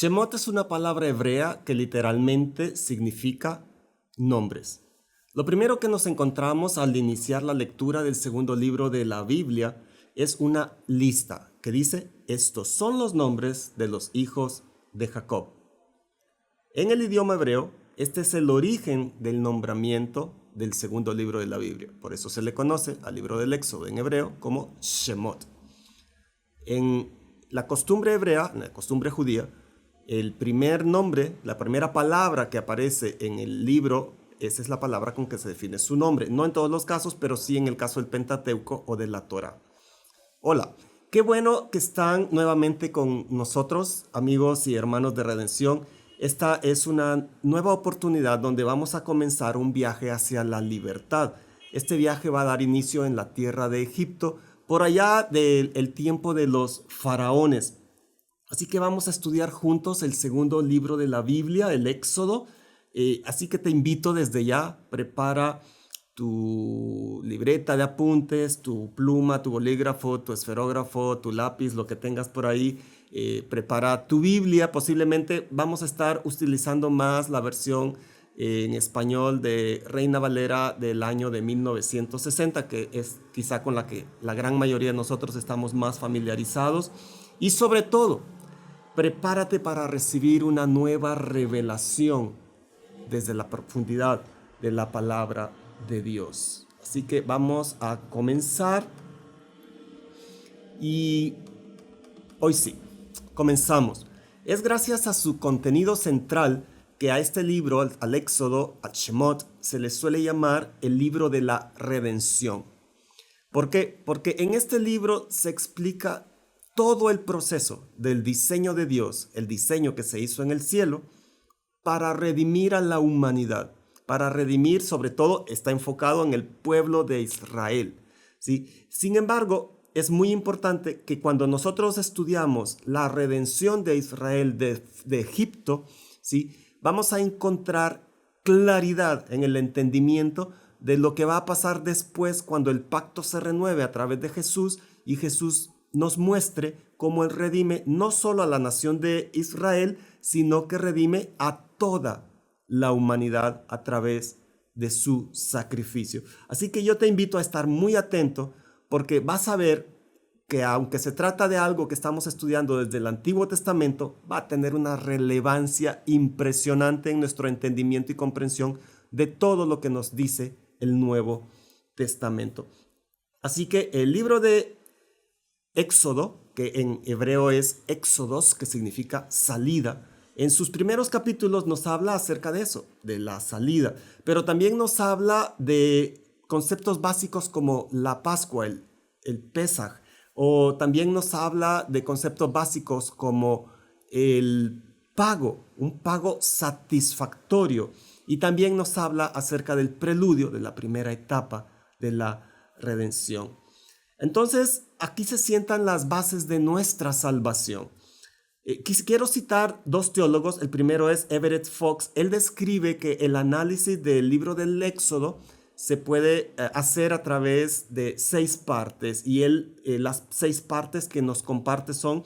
Shemot es una palabra hebrea que literalmente significa nombres. Lo primero que nos encontramos al iniciar la lectura del segundo libro de la Biblia es una lista que dice: estos son los nombres de los hijos de Jacob. En el idioma hebreo, este es el origen del nombramiento del segundo libro de la Biblia. Por eso se le conoce al libro del Éxodo en hebreo como Shemot. En la costumbre hebrea, en la costumbre judía, el primer nombre, la primera palabra que aparece en el libro, esa es la palabra con que se define su nombre. No en todos los casos, pero sí en el caso del Pentateuco o de la Torá. Hola, qué bueno que están nuevamente con nosotros, amigos y hermanos de Redención. Esta es una nueva oportunidad donde vamos a comenzar un viaje hacia la libertad. Este viaje va a dar inicio en la tierra de Egipto, por allá del tiempo de los faraones. Así que vamos a estudiar juntos el segundo libro de la Biblia, el Éxodo. Así que te invito desde ya, prepara tu libreta de apuntes, tu pluma, tu bolígrafo, tu esferógrafo, tu lápiz, lo que tengas por ahí. Prepara tu Biblia. Posiblemente vamos a estar utilizando más la versión en español de Reina Valera del año de 1960, que es quizá con la que la gran mayoría de nosotros estamos más familiarizados. Y sobre todo, prepárate para recibir una nueva revelación desde la profundidad de la palabra de Dios. Así que vamos a comenzar. Y hoy sí, comenzamos. Es gracias a su contenido central que a este libro, al Éxodo, al Shemot, se le suele llamar el libro de la redención. ¿Por qué? Porque en este libro se explica todo el proceso del diseño de Dios, el diseño que se hizo en el cielo, para redimir a la humanidad. Para redimir, sobre todo, está enfocado en el pueblo de Israel, ¿sí? Sin embargo, es muy importante que cuando nosotros estudiamos la redención de Israel de Egipto, ¿sí?, vamos a encontrar claridad en el entendimiento de lo que va a pasar después cuando el pacto se renueve a través de Jesús y Jesús nos muestre cómo Él redime no solo a la nación de Israel, sino que redime a toda la humanidad a través de su sacrificio. Así que yo te invito a estar muy atento, porque vas a ver que aunque se trata de algo que estamos estudiando desde el Antiguo Testamento, va a tener una relevancia impresionante en nuestro entendimiento y comprensión de todo lo que nos dice el Nuevo Testamento. Así que el libro de Éxodo, que en hebreo es Éxodos, que significa salida, en sus primeros capítulos nos habla acerca de eso, de la salida, pero también nos habla de conceptos básicos como la Pascua, el Pesaj, o también nos habla de conceptos básicos como el pago, un pago satisfactorio, y también nos habla acerca del preludio de la primera etapa de la redención. Entonces, aquí se sientan las bases de nuestra salvación. Quiero citar dos teólogos. El primero es Everett Fox. Él describe que el análisis del libro del Éxodo se puede hacer a través de 6 partes. Y las 6 partes que nos comparte son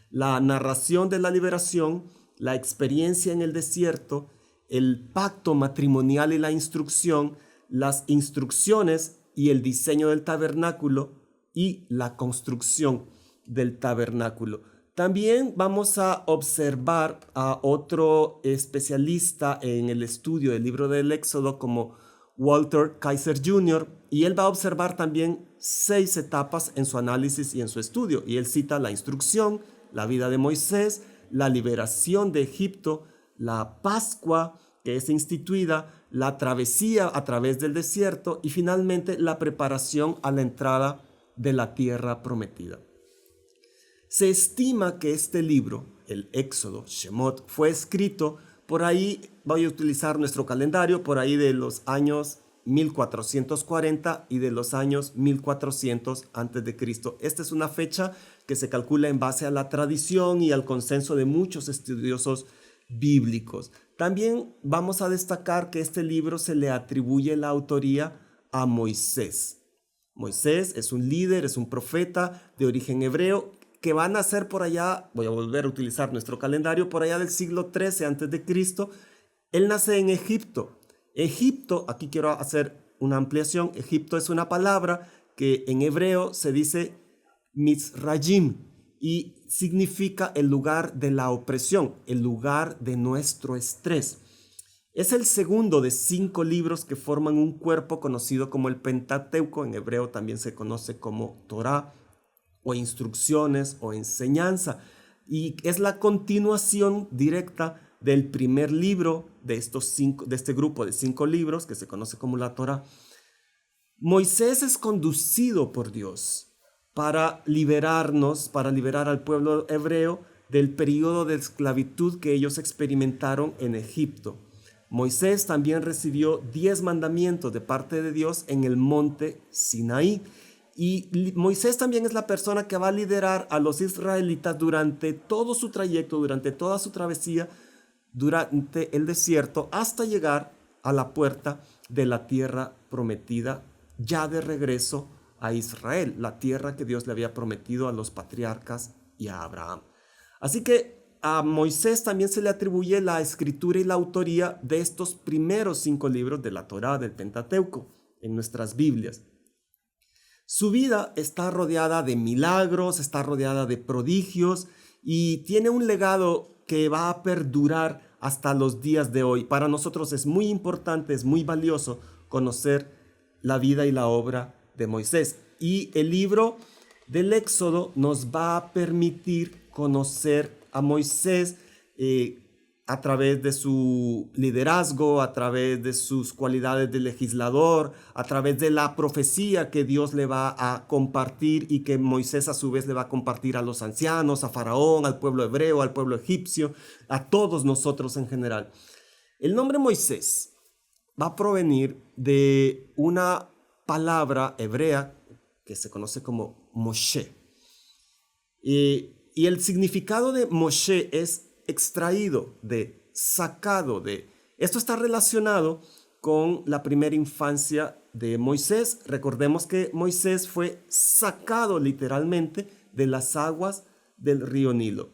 la narración de la liberación, la experiencia en el desierto, el pacto matrimonial y la instrucción, las instrucciones y el diseño del tabernáculo y la construcción del tabernáculo. También vamos a observar a otro especialista en el estudio del libro del Éxodo como Walter Kaiser Jr. y él va a observar también 6 etapas en su análisis y en su estudio. Y él cita la instrucción, la vida de Moisés, la liberación de Egipto, la Pascua que es instituida, la travesía a través del desierto y finalmente la preparación a la entrada de la tierra prometida. Se estima que este libro, el Éxodo, Shemot, fue escrito por ahí, voy a utilizar nuestro calendario, por ahí de los años 1440 y de los años 1400 antes de Cristo. Esta es una fecha que se calcula en base a la tradición y al consenso de muchos estudiosos bíblicos. También vamos a destacar que este libro se le atribuye la autoría a Moisés. Moisés es un líder, es un profeta de origen hebreo que van a ser por allá, voy a volver a utilizar nuestro calendario, por allá del siglo XIII antes de Cristo. Él nace en Egipto. Egipto, aquí quiero hacer una ampliación, Egipto es una palabra que en hebreo se dice Mizrayim y significa el lugar de la opresión, el lugar de nuestro estrés. Es el segundo de 5 libros que forman un cuerpo conocido como el Pentateuco, en hebreo también se conoce como Torá, o instrucciones o enseñanza, y es la continuación directa del primer libro de este grupo de 5 libros que se conoce como la Torá. Moisés es conducido por Dios para liberarnos, para liberar al pueblo hebreo del periodo de esclavitud que ellos experimentaron en Egipto. Moisés también recibió 10 mandamientos de parte de Dios en el monte Sinaí. Y Moisés también es la persona que va a liderar a los israelitas durante todo su trayecto, durante toda su travesía, durante el desierto, hasta llegar a la puerta de la tierra prometida, ya de regreso a Israel, la tierra que Dios le había prometido a los patriarcas y a Abraham. Así que a Moisés también se le atribuye la escritura y la autoría de estos primeros 5 libros de la Torá, del Pentateuco, en nuestras Biblias. Su vida está rodeada de milagros, está rodeada de prodigios y tiene un legado que va a perdurar hasta los días de hoy. Para nosotros es muy importante, es muy valioso conocer la vida y la obra de Moisés. Y el libro del Éxodo nos va a permitir conocer a Moisés a través de su liderazgo, a través de sus cualidades de legislador, a través de la profecía que Dios le va a compartir y que Moisés a su vez le va a compartir a los ancianos, a Faraón, al pueblo hebreo, al pueblo egipcio, a todos nosotros en general. El nombre Moisés va a provenir de una palabra hebrea que se conoce como Moshe. Y el significado de Moshe es extraído de, sacado de. Esto está relacionado con la primera infancia de Moisés. Recordemos que Moisés fue sacado literalmente de las aguas del río Nilo.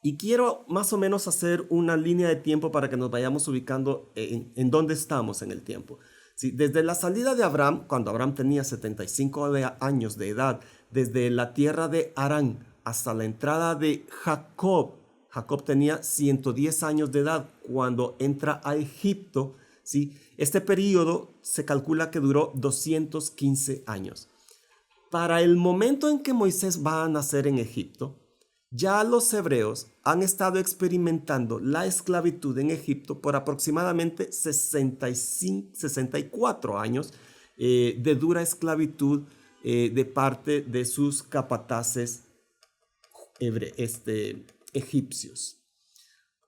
Y quiero más o menos hacer una línea de tiempo para que nos vayamos ubicando en dónde estamos en el tiempo. Sí, desde la salida de Abraham, cuando Abraham tenía 75 años de edad, desde la tierra de Harán hasta la entrada de Jacob tenía 110 años de edad cuando entra a Egipto, ¿sí? Este periodo se calcula que duró 215 años. Para el momento en que Moisés va a nacer en Egipto, ya los hebreos han estado experimentando la esclavitud en Egipto por aproximadamente 64 años de dura esclavitud de parte de sus capataces egipcios.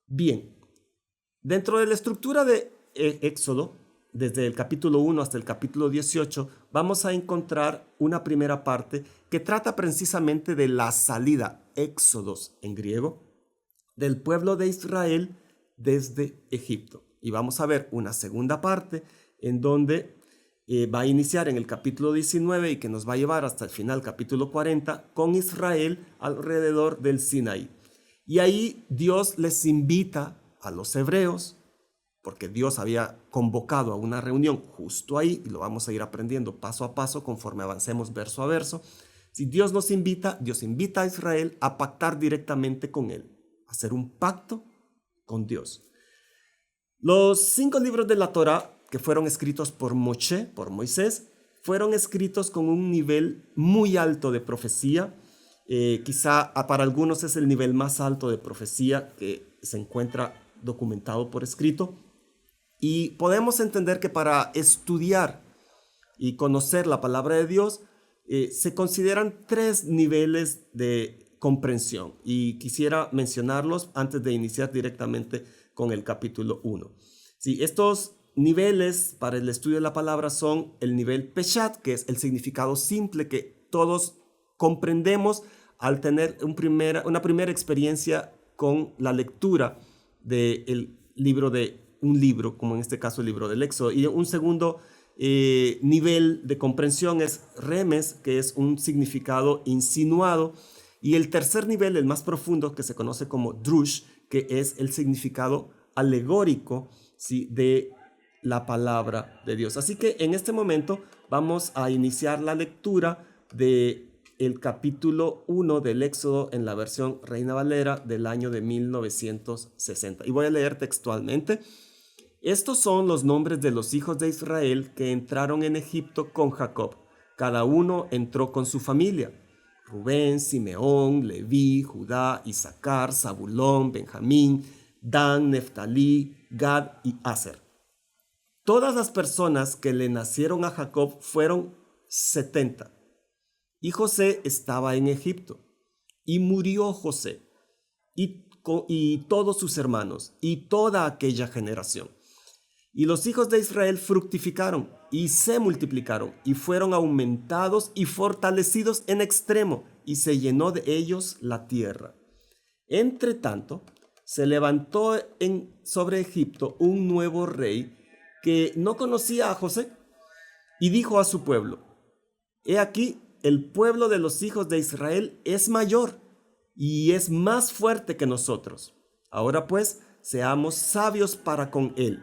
Bien, dentro de la estructura de Éxodo, desde el capítulo 1 hasta el capítulo 18, vamos a encontrar una primera parte que trata precisamente de la salida, éxodos en griego, del pueblo de Israel desde Egipto. Y vamos a ver una segunda parte en donde va a iniciar en el capítulo 19 y que nos va a llevar hasta el final, capítulo 40, con Israel alrededor del Sinaí. Y ahí Dios les invita a los hebreos, porque Dios había convocado a una reunión justo ahí, y lo vamos a ir aprendiendo paso a paso conforme avancemos verso a verso. Si Dios nos invita, Dios invita a Israel a pactar directamente con Él, a hacer un pacto con Dios. Los 5 libros de la Torá que fueron escritos por Moisés, fueron escritos con un nivel muy alto de profecía. Quizá para algunos es el nivel más alto de profecía que se encuentra documentado por escrito. Y podemos entender que para estudiar y conocer la palabra de Dios, se consideran 3 niveles de comprensión. Y quisiera mencionarlos antes de iniciar directamente con el capítulo 1. Sí, estos niveles para el estudio de la palabra son el nivel Peshat, que es el significado simple que todos comprendemos al tener una primera experiencia con la lectura de un libro, como en este caso el libro del Éxodo. Y un segundo nivel de comprensión es Remes, que es un significado insinuado. Y el tercer nivel, el más profundo, que se conoce como drush, que es el significado alegórico, ¿sí?, de la palabra de Dios. Así que en este momento vamos a iniciar la lectura de el capítulo 1 del Éxodo en la versión Reina Valera del año de 1960. Y voy a leer textualmente. Estos son los nombres de los hijos de Israel que entraron en Egipto con Jacob. Cada uno entró con su familia. Rubén, Simeón, Leví, Judá, Isaacar, Zabulón, Benjamín, Dan, Neftalí, Gad y Aser. Todas las personas que le nacieron a Jacob fueron 70. Y José estaba en Egipto. Y murió José y todos sus hermanos y toda aquella generación. Y los hijos de Israel fructificaron y se multiplicaron y fueron aumentados y fortalecidos en extremo, y se llenó de ellos la tierra. Entre tanto, se levantó sobre Egipto un nuevo rey que no conocía a José, y dijo a su pueblo: He aquí, el pueblo de los hijos de Israel es mayor y es más fuerte que nosotros. Ahora pues, seamos sabios para con él,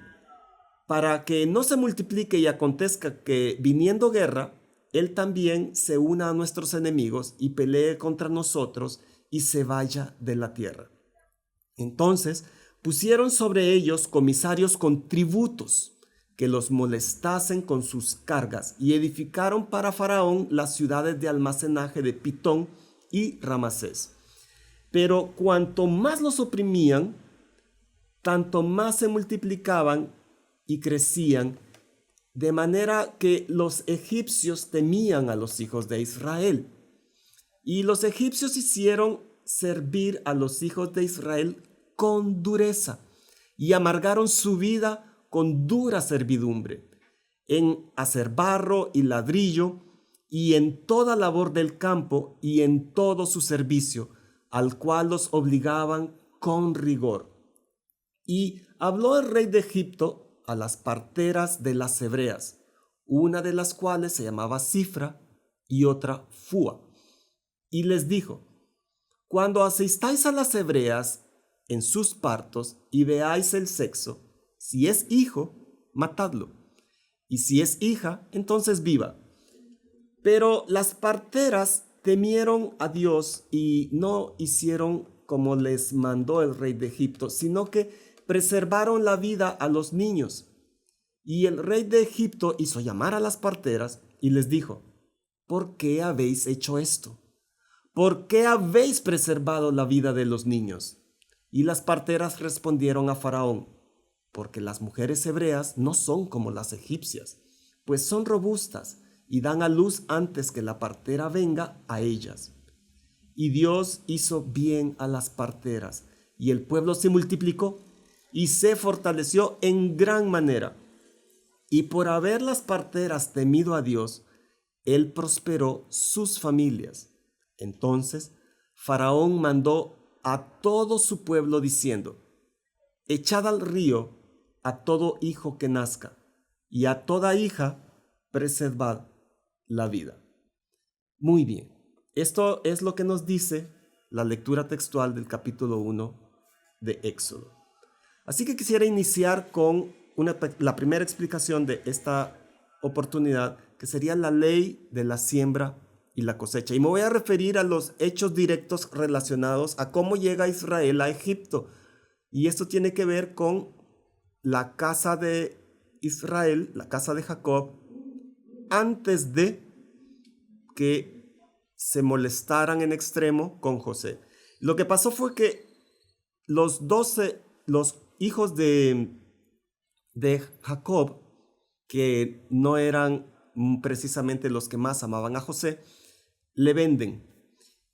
para que no se multiplique y acontezca que, viniendo guerra, él también se una a nuestros enemigos y pelee contra nosotros y se vaya de la tierra. Entonces pusieron sobre ellos comisarios con tributos que los molestasen con sus cargas, y edificaron para Faraón las ciudades de almacenaje de Pitón y Ramasés. Pero cuanto más los oprimían, tanto más se multiplicaban y crecían, de manera que los egipcios temían a los hijos de Israel. Y los egipcios hicieron servir a los hijos de Israel con dureza, y amargaron su vida con dura servidumbre, en hacer barro y ladrillo, y en toda labor del campo, y en todo su servicio, al cual los obligaban con rigor. Y habló el rey de Egipto a las parteras de las hebreas, una de las cuales se llamaba Cifra y otra Fua, y les dijo: Cuando asistáis a las hebreas en sus partos y veáis el sexo, si es hijo, matadlo, y si es hija, entonces viva. Pero las parteras temieron a Dios y no hicieron como les mandó el rey de Egipto, sino que preservaron la vida a los niños. Y el rey de Egipto hizo llamar a las parteras y les dijo: ¿Por qué habéis hecho esto? ¿Por qué habéis preservado la vida de los niños? Y las parteras respondieron a Faraón: Porque las mujeres hebreas no son como las egipcias, pues son robustas y dan a luz antes que la partera venga a ellas. Y Dios hizo bien a las parteras, y el pueblo se multiplicó y se fortaleció en gran manera. Y por haber las parteras temido a Dios, él prosperó sus familias. Entonces Faraón mandó a todo su pueblo diciendo: Echad al río a todo hijo que nazca, y a toda hija preservad la vida. Muy bien, esto es lo que nos dice la lectura textual del capítulo 1 de Éxodo. Así que quisiera iniciar con la primera explicación de esta oportunidad, que sería la ley de la siembra y la cosecha. Y me voy a referir a los hechos directos relacionados a cómo llega Israel a Egipto. Y esto tiene que ver con la casa de Israel, la casa de Jacob, antes de que se molestaran en extremo con José. Lo que pasó fue que los hijos de Jacob, que no eran precisamente los que más amaban a José, le venden.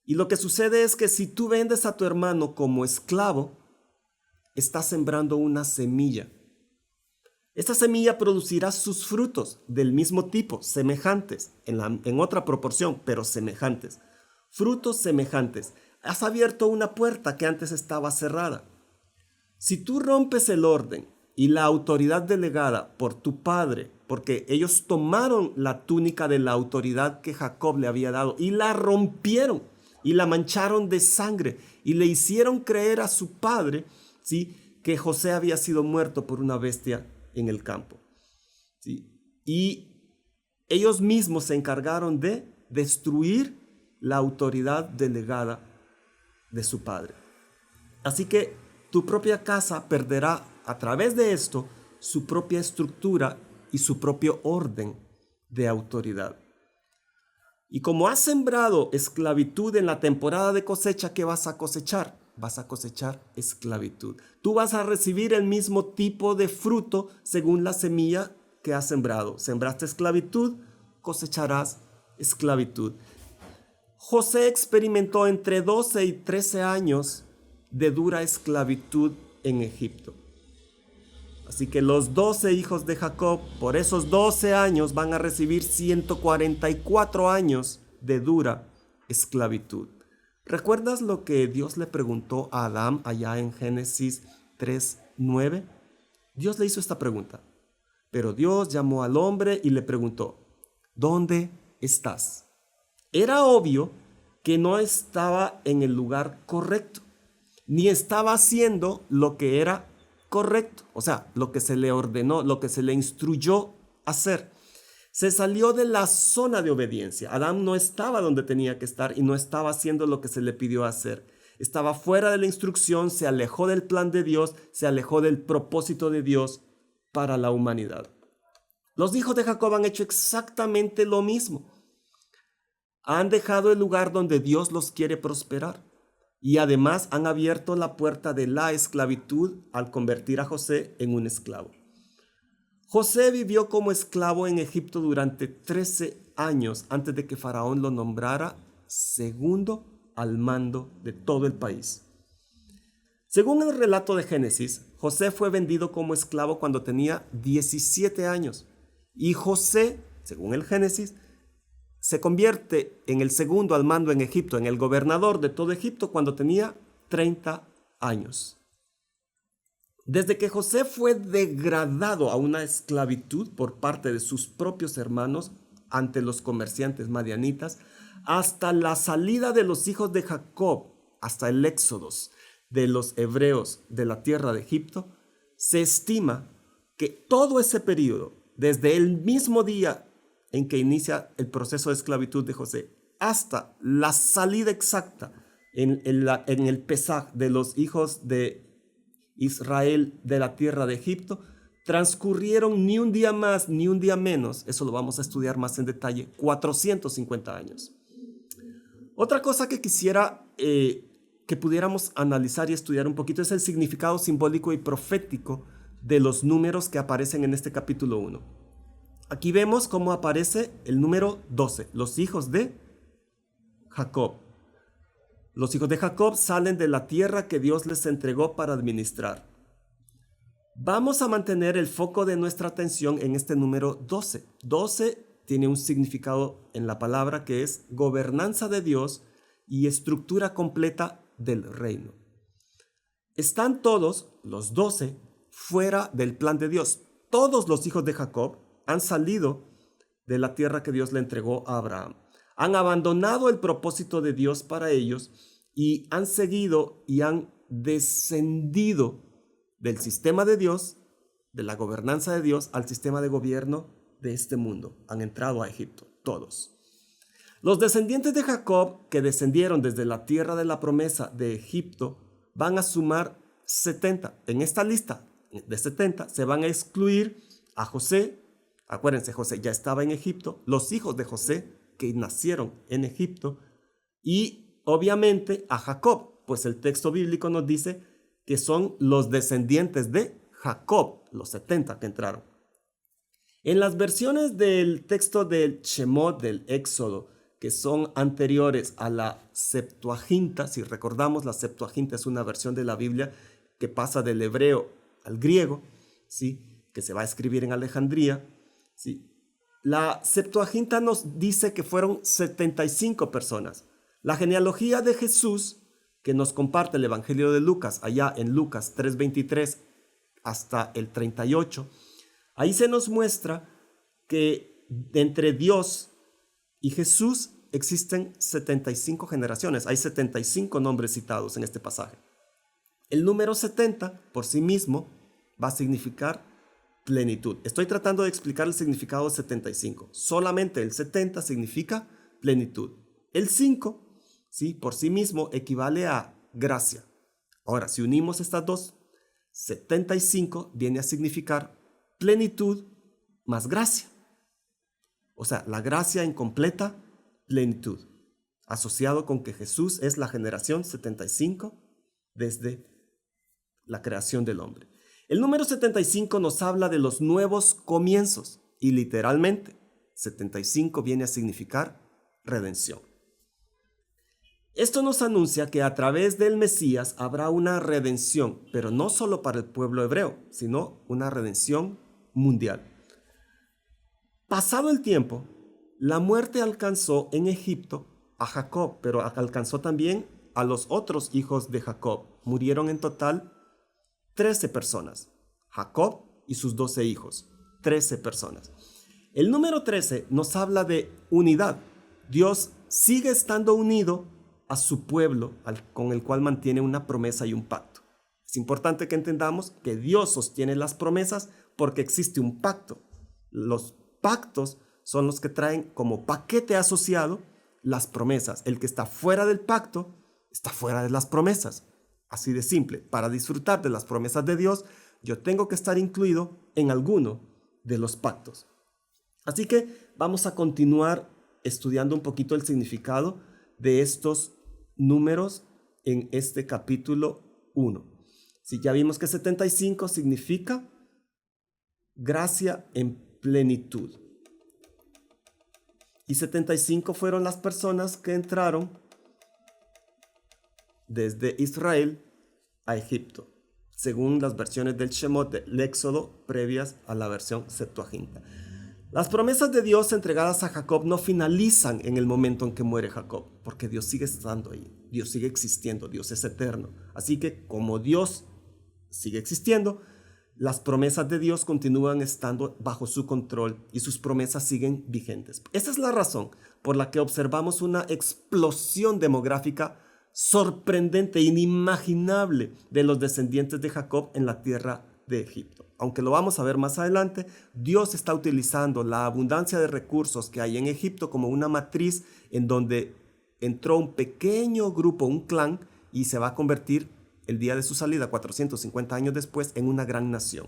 Y lo que sucede es que si tú vendes a tu hermano como esclavo, estás sembrando una semilla. Esta semilla producirá sus frutos del mismo tipo, semejantes, en otra proporción, pero semejantes. Frutos semejantes. Has abierto una puerta que antes estaba cerrada. Si tú rompes el orden y la autoridad delegada por tu padre, porque ellos tomaron la túnica de la autoridad que Jacob le había dado y la rompieron y la mancharon de sangre y le hicieron creer a su padre, ¿sí?, que José había sido muerto por una bestia en el campo, ¿sí? Y ellos mismos se encargaron de destruir la autoridad delegada de su padre. Así que tu propia casa perderá a través de esto su propia estructura y su propio orden de autoridad. Y como has sembrado esclavitud en la temporada de cosecha, ¿qué vas a cosechar? Vas a cosechar esclavitud. Tú vas a recibir el mismo tipo de fruto según la semilla que has sembrado. Sembraste esclavitud, cosecharás esclavitud. José experimentó entre 12 y 13 años de dura esclavitud en Egipto. Así que los 12 hijos de Jacob, por esos 12 años, van a recibir 144 años de dura esclavitud. ¿Recuerdas lo que Dios le preguntó a Adán allá en Génesis 3:9? Dios le hizo esta pregunta. Pero Dios llamó al hombre y le preguntó, ¿dónde estás? Era obvio que no estaba en el lugar correcto, ni estaba haciendo lo que era correcto, o sea, lo que se le ordenó, lo que se le instruyó hacer. Se salió de la zona de obediencia. Adán no estaba donde tenía que estar y no estaba haciendo lo que se le pidió hacer. Estaba fuera de la instrucción, se alejó del plan de Dios, se alejó del propósito de Dios para la humanidad. Los hijos de Jacob han hecho exactamente lo mismo. Han dejado el lugar donde Dios los quiere prosperar. Y además han abierto la puerta de la esclavitud al convertir a José en un esclavo. José vivió como esclavo en Egipto durante 13 años antes de que Faraón lo nombrara segundo al mando de todo el país. Según el relato de Génesis, José fue vendido como esclavo cuando tenía 17 años. Y José, según el Génesis, se convierte en el segundo al mando en Egipto, en el gobernador de todo Egipto, cuando tenía 30 años. Desde que José fue degradado a una esclavitud por parte de sus propios hermanos ante los comerciantes madianitas, hasta la salida de los hijos de Jacob, hasta el éxodo de los hebreos de la tierra de Egipto, se estima que todo ese periodo, desde el mismo día en que inicia el proceso de esclavitud de José, hasta la salida exacta en el Pesaj de los hijos de Israel de la tierra de Egipto, transcurrieron ni un día más ni un día menos, eso lo vamos a estudiar más en detalle, 450 años. Otra cosa que quisiera que pudiéramos analizar y estudiar un poquito es el significado simbólico y profético de los números que aparecen en este capítulo 1. Aquí vemos cómo aparece el número 12, los hijos de Jacob. Los hijos de Jacob salen de la tierra que Dios les entregó para administrar. Vamos a mantener el foco de nuestra atención en este número 12. 12 tiene un significado en la palabra que es gobernanza de Dios y estructura completa del reino. Están todos los 12 fuera del plan de Dios. Todos los hijos de Jacob han salido de la tierra que Dios le entregó a Abraham. Han abandonado el propósito de Dios para ellos y han seguido y han descendido del sistema de Dios, de la gobernanza de Dios, al sistema de gobierno de este mundo. Han entrado a Egipto, todos. Los descendientes de Jacob, que descendieron desde la tierra de la promesa de Egipto, van a sumar 70. En esta lista de 70 se van a excluir a José. Acuérdense, José ya estaba en Egipto, los hijos de José que nacieron en Egipto y obviamente a Jacob, pues el texto bíblico nos dice que son los descendientes de Jacob, los 70 que entraron. En las versiones del texto del Shemot, del Éxodo, que son anteriores a la Septuaginta, si recordamos, la Septuaginta es una versión de la Biblia que pasa del hebreo al griego, ¿sí?, que se va a escribir en Alejandría. Sí. La Septuaginta nos dice que fueron 75 personas. La genealogía de Jesús, que nos comparte el Evangelio de Lucas, allá en Lucas 3:23 hasta el 38, ahí se nos muestra que entre Dios y Jesús existen 75 generaciones, hay 75 nombres citados en este pasaje. El número 70 por sí mismo va a significar plenitud. Estoy tratando de explicar el significado de 75. Solamente el 70 significa plenitud. El 5, ¿sí?, por sí mismo equivale a gracia. Ahora, si unimos estas dos, 75 viene a significar plenitud más gracia. O sea, la gracia en completa plenitud, asociado con que Jesús es la generación 75 desde la creación del hombre. El número 75 nos habla de los nuevos comienzos y literalmente 75 viene a significar redención. Esto nos anuncia que a través del Mesías habrá una redención, pero no solo para el pueblo hebreo, sino una redención mundial. Pasado el tiempo, la muerte alcanzó en Egipto a Jacob, pero alcanzó también a los otros hijos de Jacob. Murieron en total 13 personas. Jacob y sus 12 hijos. 13 personas. El número 13 nos habla de unidad. Dios sigue estando unido a su pueblo con el cual mantiene una promesa y un pacto. Es importante que entendamos que Dios sostiene las promesas porque existe un pacto. Los pactos son los que traen como paquete asociado las promesas. El que está fuera del pacto está fuera de las promesas. Así de simple. Para disfrutar de las promesas de Dios, yo tengo que estar incluido en alguno de los pactos. Así que vamos a continuar estudiando un poquito el significado de estos números en este capítulo 1. Si ya vimos que 75 significa gracia en plenitud. Y 75 fueron las personas que entraron desde Israel a Egipto, según las versiones del Shemot del Éxodo previas a la versión Septuaginta. Las promesas de Dios entregadas a Jacob no finalizan en el momento en que muere Jacob, porque Dios sigue estando ahí, Dios sigue existiendo, Dios es eterno. Así que como Dios sigue existiendo, las promesas de Dios continúan estando bajo su control y sus promesas siguen vigentes. Esa es la razón por la que observamos una explosión demográfica sorprendente, inimaginable de los descendientes de Jacob en la tierra de Egipto. Aunque lo vamos a ver más adelante, Dios está utilizando la abundancia de recursos que hay en Egipto como una matriz en donde entró un pequeño grupo, un clan, y se va a convertir el día de su salida, 450 años después, en una gran nación.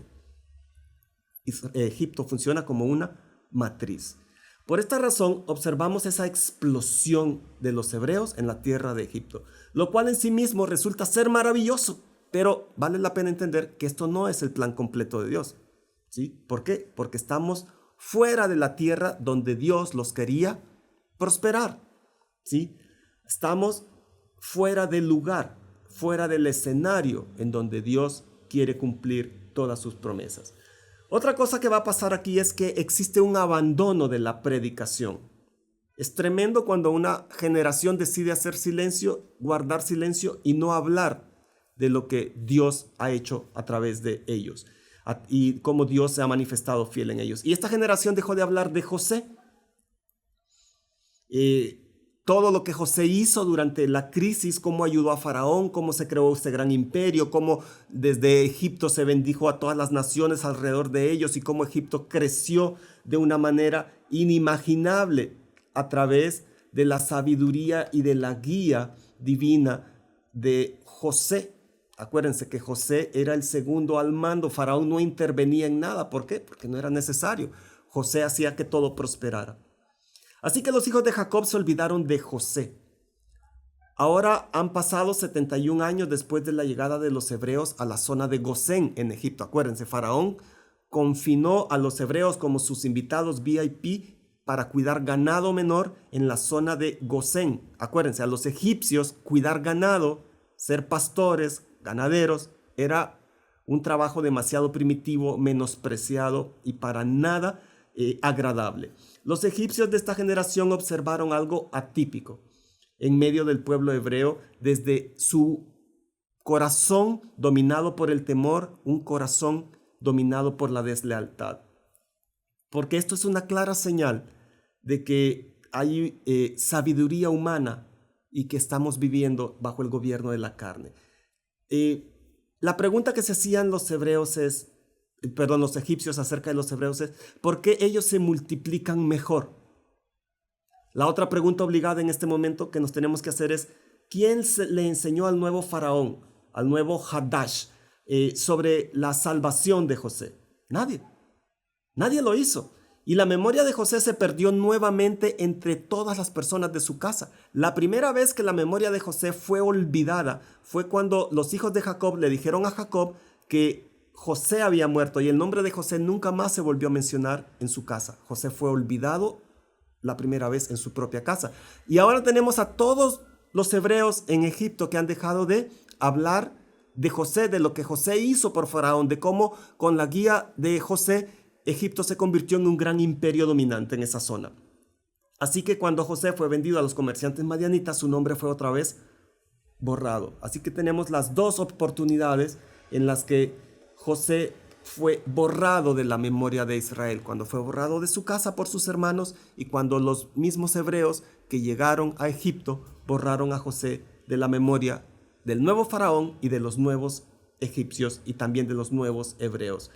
Egipto funciona como una matriz. Por esta razón, observamos esa explosión de los hebreos en la tierra de Egipto, lo cual en sí mismo resulta ser maravilloso, pero vale la pena entender que esto no es el plan completo de Dios. ¿Sí? ¿Por qué? Porque estamos fuera de la tierra donde Dios los quería prosperar. ¿Sí? Estamos fuera del lugar, fuera del escenario en donde Dios quiere cumplir todas sus promesas. Otra cosa que va a pasar aquí es que existe un abandono de la predicación. Es tremendo cuando una generación decide hacer silencio, guardar silencio y no hablar de lo que Dios ha hecho a través de ellos y cómo Dios se ha manifestado fiel en ellos. Y esta generación dejó de hablar de José. Todo lo que José hizo durante la crisis, cómo ayudó a Faraón, cómo se creó este gran imperio, cómo desde Egipto se bendijo a todas las naciones alrededor de ellos y cómo Egipto creció de una manera inimaginable a través de la sabiduría y de la guía divina de José. Acuérdense que José era el segundo al mando, Faraón no intervenía en nada. ¿Por qué? Porque no era necesario. José hacía que todo prosperara. Así que los hijos de Jacob se olvidaron de José. Ahora han pasado 71 años después de la llegada de los hebreos a la zona de Gosén en Egipto. Acuérdense, Faraón confinó a los hebreos como sus invitados VIP para cuidar ganado menor en la zona de Gosén. Acuérdense, a los egipcios cuidar ganado, ser pastores, ganaderos, era un trabajo demasiado primitivo, menospreciado y para nada agradable. Los egipcios de esta generación observaron algo atípico en medio del pueblo hebreo, desde su corazón dominado por el temor, un corazón dominado por la deslealtad. Porque esto es una clara señal de que hay sabiduría humana y que estamos viviendo bajo el gobierno de la carne. La pregunta que se hacían los egipcios acerca de los hebreos es, ¿por qué ellos se multiplican mejor? La otra pregunta obligada en este momento que nos tenemos que hacer es, ¿quién le enseñó al nuevo faraón, al nuevo Hadash, sobre la salvación de José? Nadie. Nadie lo hizo. Y la memoria de José se perdió nuevamente entre todas las personas de su casa. La primera vez que la memoria de José fue olvidada fue cuando los hijos de Jacob le dijeron a Jacob que José había muerto y el nombre de José nunca más se volvió a mencionar en su casa. José fue olvidado la primera vez en su propia casa. Y ahora tenemos a todos los hebreos en Egipto que han dejado de hablar de José, de lo que José hizo por Faraón, de cómo con la guía de José Egipto se convirtió en un gran imperio dominante en esa zona. Así que cuando José fue vendido a los comerciantes madianitas, su nombre fue otra vez borrado. Así que tenemos las dos oportunidades en las que José fue borrado de la memoria de Israel, cuando fue borrado de su casa por sus hermanos y cuando los mismos hebreos que llegaron a Egipto borraron a José de la memoria del nuevo faraón y de los nuevos egipcios y también de los nuevos hebreos.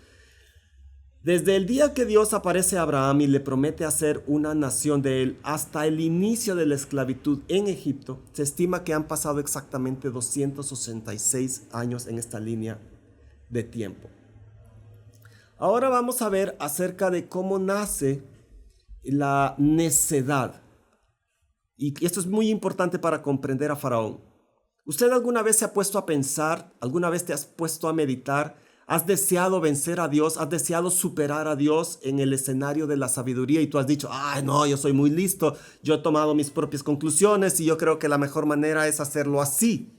Desde el día que Dios aparece a Abraham y le promete hacer una nación de él hasta el inicio de la esclavitud en Egipto, se estima que han pasado exactamente 286 años en esta línea de tiempo. Ahora vamos a ver acerca de cómo nace la necedad. Y esto es muy importante para comprender a Faraón. ¿Usted alguna vez se ha puesto a pensar, alguna vez te has puesto a meditar? ¿Has deseado vencer a Dios? ¿Has deseado superar a Dios en el escenario de la sabiduría? Y tú has dicho, ay no, yo soy muy listo, yo he tomado mis propias conclusiones y yo creo que la mejor manera es hacerlo así.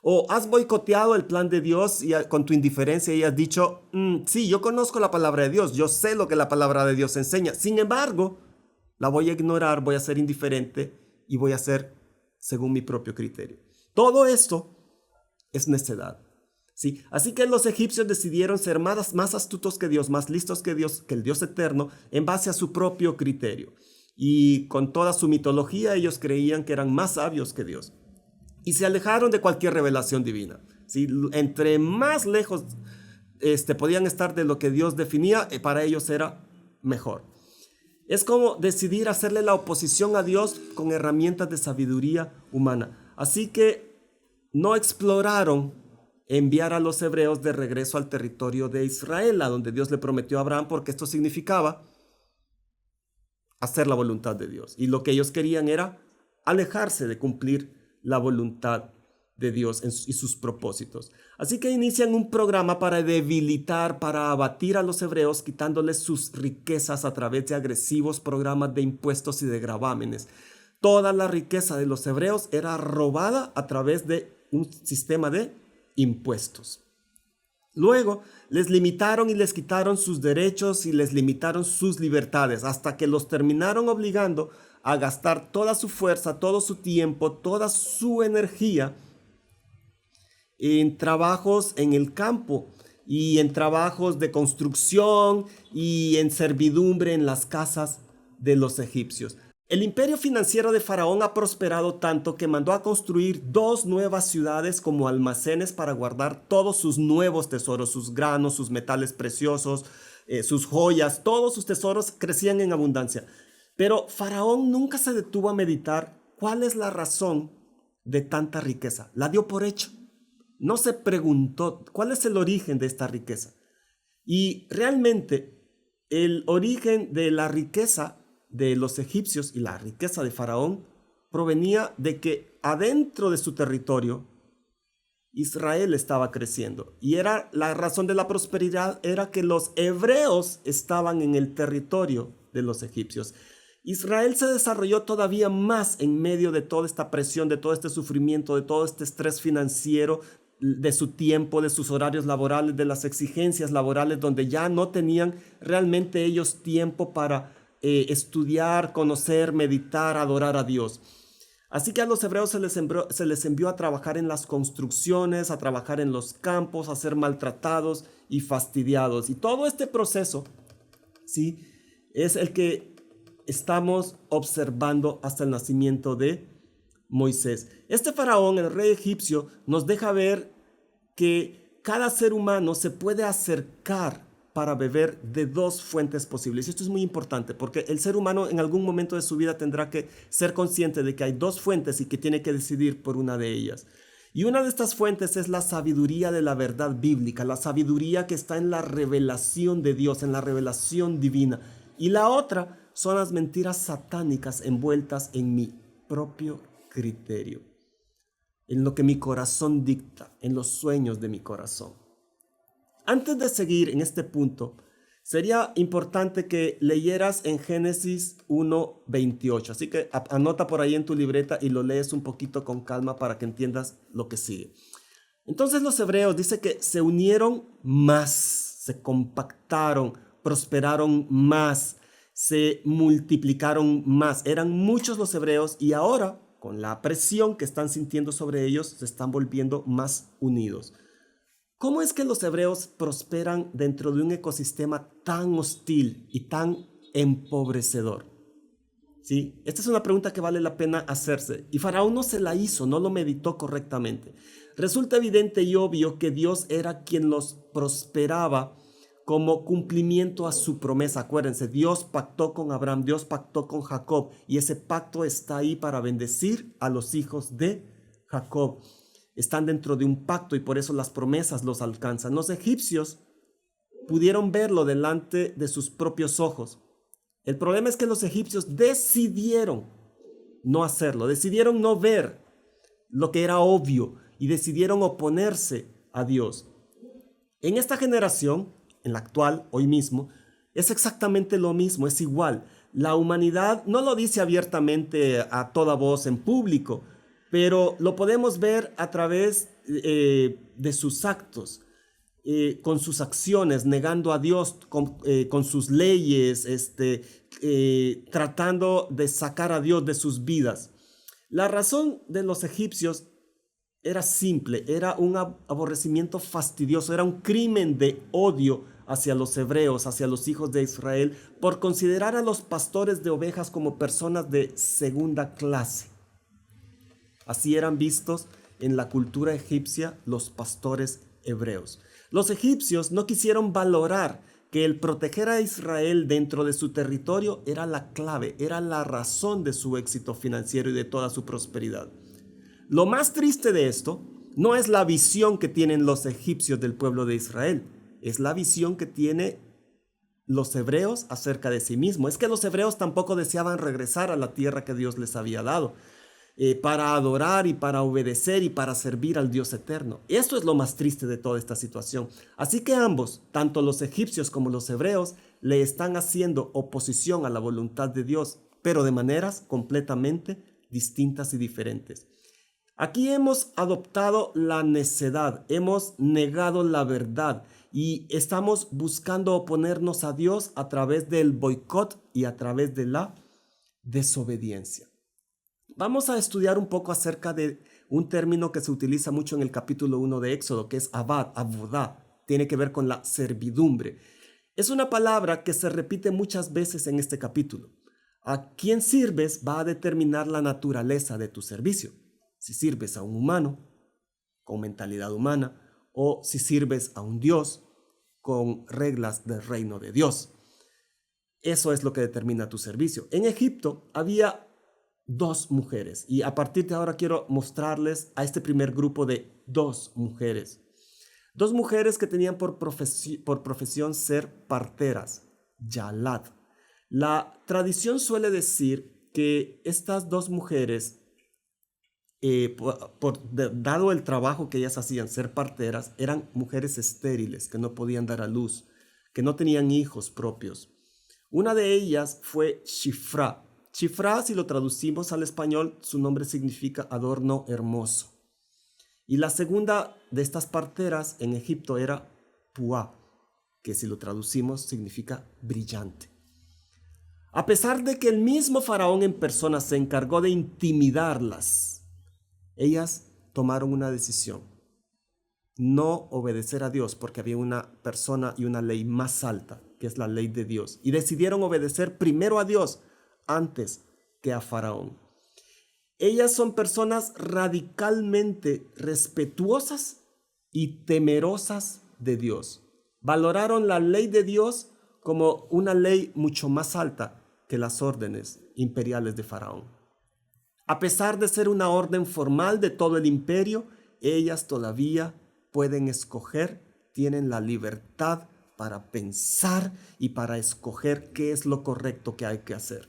¿O has boicoteado el plan de Dios con tu indiferencia y has dicho, sí, yo conozco la palabra de Dios, yo sé lo que la palabra de Dios enseña, sin embargo, la voy a ignorar, voy a ser indiferente y voy a hacer según mi propio criterio? Todo esto es necedad. ¿Sí? Así que los egipcios decidieron ser más astutos que Dios, más listos que Dios, que el Dios eterno, en base a su propio criterio. Y con toda su mitología, ellos creían que eran más sabios que Dios. Y se alejaron de cualquier revelación divina. ¿Sí? Entre más lejos podían estar de lo que Dios definía, para ellos era mejor. Es como decidir hacerle la oposición a Dios con herramientas de sabiduría humana. Así que no exploraron enviar a los hebreos de regreso al territorio de Israel, a donde Dios le prometió a Abraham, porque esto significaba hacer la voluntad de Dios. Y lo que ellos querían era alejarse de cumplir la voluntad de Dios y sus propósitos. Así que inician un programa para debilitar, para abatir a los hebreos, quitándoles sus riquezas a través de agresivos programas de impuestos y de gravámenes. Toda la riqueza de los hebreos era robada a través de un sistema de impuestos. Luego les limitaron y les quitaron sus derechos y les limitaron sus libertades hasta que los terminaron obligando a gastar toda su fuerza, todo su tiempo, toda su energía en trabajos en el campo y en trabajos de construcción y en servidumbre en las casas de los egipcios. El imperio financiero de Faraón ha prosperado tanto que mandó a construir 2 nuevas ciudades como almacenes para guardar todos sus nuevos tesoros, sus granos, sus metales preciosos, sus joyas, todos sus tesoros crecían en abundancia. Pero Faraón nunca se detuvo a meditar cuál es la razón de tanta riqueza. La dio por hecho. No se preguntó cuál es el origen de esta riqueza. Y realmente el origen de la riqueza de los egipcios y la riqueza de Faraón provenía de que adentro de su territorio Israel estaba creciendo. Y era la razón de la prosperidad era que los hebreos estaban en el territorio de los egipcios. Israel se desarrolló todavía más en medio de toda esta presión, de todo este sufrimiento, de todo este estrés financiero, de su tiempo, de sus horarios laborales, de las exigencias laborales, donde ya no tenían realmente ellos tiempo para estudiar, conocer, meditar, adorar a Dios. Así que a los hebreos se les envió a trabajar en las construcciones, a trabajar en los campos, a ser maltratados y fastidiados. Y todo este proceso, ¿sí?, es el que estamos observando hasta el nacimiento de Moisés. Este faraón, el rey egipcio, nos deja ver que cada ser humano se puede acercar para beber de dos fuentes posibles. Y esto es muy importante porque el ser humano en algún momento de su vida tendrá que ser consciente de que hay dos fuentes y que tiene que decidir por una de ellas. Y una de estas fuentes es la sabiduría de la verdad bíblica, la sabiduría que está en la revelación de Dios, en la revelación divina. Y la otra son las mentiras satánicas envueltas en mi propio criterio, en lo que mi corazón dicta, en los sueños de mi corazón. Antes de seguir en este punto, sería importante que leyeras en Génesis 1:28. Así que anota por ahí en tu libreta y lo lees un poquito con calma para que entiendas lo que sigue. Entonces los hebreos dice que se unieron más, se compactaron, prosperaron más, se multiplicaron más. Eran muchos los hebreos y ahora, con la presión que están sintiendo sobre ellos, se están volviendo más unidos. ¿Cómo es que los hebreos prosperan dentro de un ecosistema tan hostil y tan empobrecedor? ¿Sí? Esta es una pregunta que vale la pena hacerse. Y Faraón no se la hizo, no lo meditó correctamente. Resulta evidente y obvio que Dios era quien los prosperaba como cumplimiento a su promesa. Acuérdense, Dios pactó con Abraham, Dios pactó con Jacob, y ese pacto está ahí para bendecir a los hijos de Jacob. Están dentro de un pacto y por eso las promesas los alcanzan. Los egipcios pudieron verlo delante de sus propios ojos. El problema es que los egipcios decidieron no hacerlo, decidieron no ver lo que era obvio y decidieron oponerse a Dios. En esta generación, en la actual, hoy mismo, es exactamente lo mismo, es igual. La humanidad no lo dice abiertamente a toda voz en público, pero lo podemos ver a través de sus actos, con sus acciones, negando a Dios, con sus leyes, tratando de sacar a Dios de sus vidas. La razón de los egipcios era simple, era un aborrecimiento fastidioso, era un crimen de odio hacia los hebreos, hacia los hijos de Israel, por considerar a los pastores de ovejas como personas de segunda clase. Así eran vistos en la cultura egipcia los pastores hebreos. Los egipcios no quisieron valorar que el proteger a Israel dentro de su territorio era la clave, era la razón de su éxito financiero y de toda su prosperidad. Lo más triste de esto no es la visión que tienen los egipcios del pueblo de Israel, es la visión que tienen los hebreos acerca de sí mismos. Es que los hebreos tampoco deseaban regresar a la tierra que Dios les había dado. Para adorar y para obedecer y para servir al Dios eterno. Esto es lo más triste de toda esta situación. Así que ambos, tanto los egipcios como los hebreos, le están haciendo oposición a la voluntad de Dios, pero de maneras completamente distintas y diferentes. Aquí hemos adoptado la necedad, hemos negado la verdad y estamos buscando oponernos a Dios a través del boicot y a través de la desobediencia. Vamos a estudiar un poco acerca de un término que se utiliza mucho en el capítulo 1 de Éxodo, que es abad, abodá. Tiene que ver con la servidumbre. Es una palabra que se repite muchas veces en este capítulo. A quién sirves va a determinar la naturaleza de tu servicio. Si sirves a un humano, con mentalidad humana, o si sirves a un Dios, con reglas del reino de Dios. Eso es lo que determina tu servicio. En Egipto había dos mujeres y a partir de ahora quiero mostrarles a este primer grupo de dos mujeres que tenían por profesión ser parteras, yalat. La tradición suele decir que estas dos mujeres, dado el trabajo que ellas hacían, ser parteras, eran mujeres estériles que no podían dar a luz, que no tenían hijos propios. Una de ellas fue Shifra. Shifra, si lo traducimos al español, su nombre significa adorno hermoso. Y la segunda de estas parteras en Egipto era Puá, que si lo traducimos significa brillante. A pesar de que el mismo faraón en persona se encargó de intimidarlas, ellas tomaron una decisión: no obedecer a Dios, porque había una persona y una ley más alta, que es la ley de Dios, y decidieron obedecer primero a Dios antes que a Faraón. Ellas son personas radicalmente respetuosas y temerosas de Dios. Valoraron la ley de Dios como una ley mucho más alta que las órdenes imperiales de Faraón. A pesar de ser una orden formal de todo el imperio, ellas todavía pueden escoger, tienen la libertad para pensar y para escoger qué es lo correcto que hay que hacer.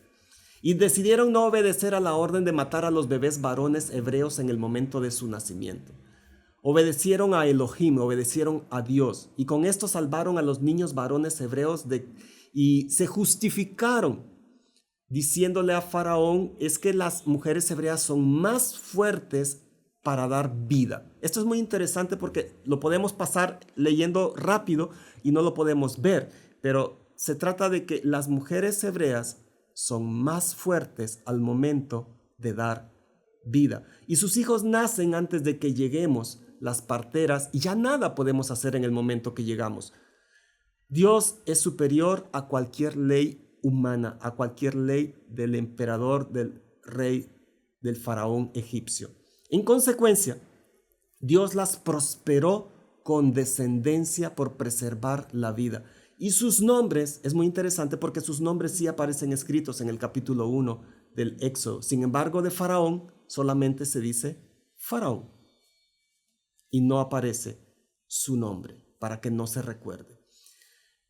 Y decidieron no obedecer a la orden de matar a los bebés varones hebreos en el momento de su nacimiento. Obedecieron a Elohim, obedecieron a Dios, y con esto salvaron a los niños varones hebreos y se justificaron diciéndole a Faraón, es que las mujeres hebreas son más fuertes para dar vida. Esto es muy interesante porque lo podemos pasar leyendo rápido y no lo podemos ver, pero se trata de que las mujeres hebreas son más fuertes al momento de dar vida. Y sus hijos nacen antes de que lleguemos las parteras y ya nada podemos hacer en el momento que llegamos. Dios es superior a cualquier ley humana, a cualquier ley del emperador, del rey, del faraón egipcio. En consecuencia, Dios las prosperó con descendencia por preservar la vida. Y sus nombres, es muy interesante porque sus nombres sí aparecen escritos en el capítulo 1 del Éxodo. Sin embargo, de Faraón solamente se dice Faraón y no aparece su nombre para que no se recuerde.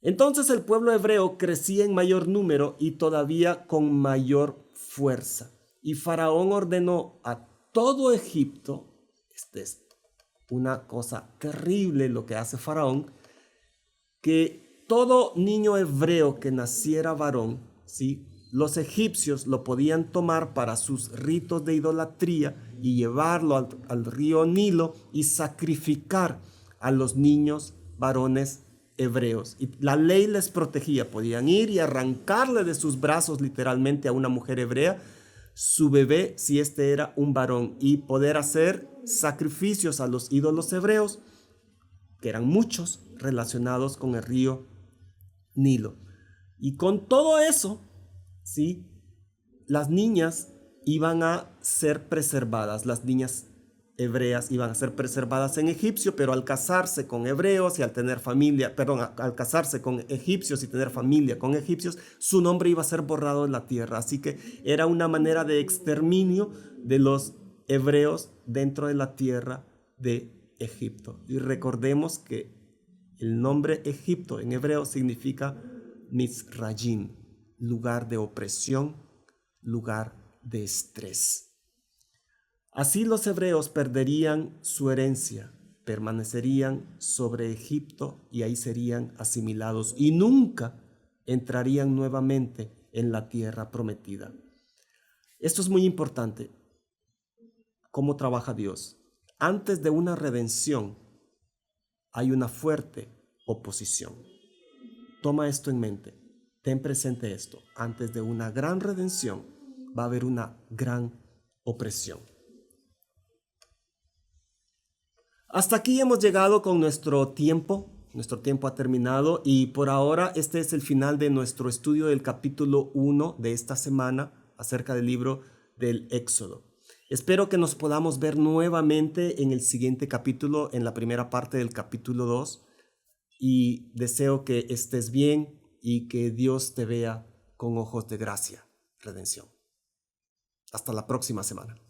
Entonces el pueblo hebreo crecía en mayor número y todavía con mayor fuerza. Y Faraón ordenó a todo Egipto, es una cosa terrible lo que hace Faraón, que todo niño hebreo que naciera varón, ¿sí?, los egipcios lo podían tomar para sus ritos de idolatría y llevarlo al río Nilo y sacrificar a los niños varones hebreos. Y la ley les protegía, podían ir y arrancarle de sus brazos literalmente a una mujer hebrea su bebé si este era un varón y poder hacer sacrificios a los ídolos hebreos, que eran muchos relacionados con el río Nilo. Y con todo eso, ¿sí?, las niñas iban a ser preservadas, las niñas hebreas iban a ser preservadas en Egipcio, pero al casarse con hebreos y al tener familia, al casarse con egipcios y tener familia con egipcios, su nombre iba a ser borrado de la tierra. Así que era una manera de exterminio de los hebreos dentro de la tierra de Egipto. Y recordemos que el nombre Egipto en hebreo significa Mizrayim, lugar de opresión, lugar de estrés. Así los hebreos perderían su herencia, permanecerían sobre Egipto y ahí serían asimilados y nunca entrarían nuevamente en la tierra prometida. Esto es muy importante. ¿Cómo trabaja Dios? Antes de una redención hay una fuerte oposición. Toma esto en mente. Ten presente esto. Antes de una gran redención va a haber una gran opresión. Hasta aquí hemos llegado con nuestro tiempo. Nuestro tiempo ha terminado y por ahora este es el final de nuestro estudio del capítulo 1 de esta semana acerca del libro del Éxodo. Espero que nos podamos ver nuevamente en el siguiente capítulo, en la primera parte del capítulo 2, y deseo que estés bien y que Dios te vea con ojos de gracia, redención. Hasta la próxima semana.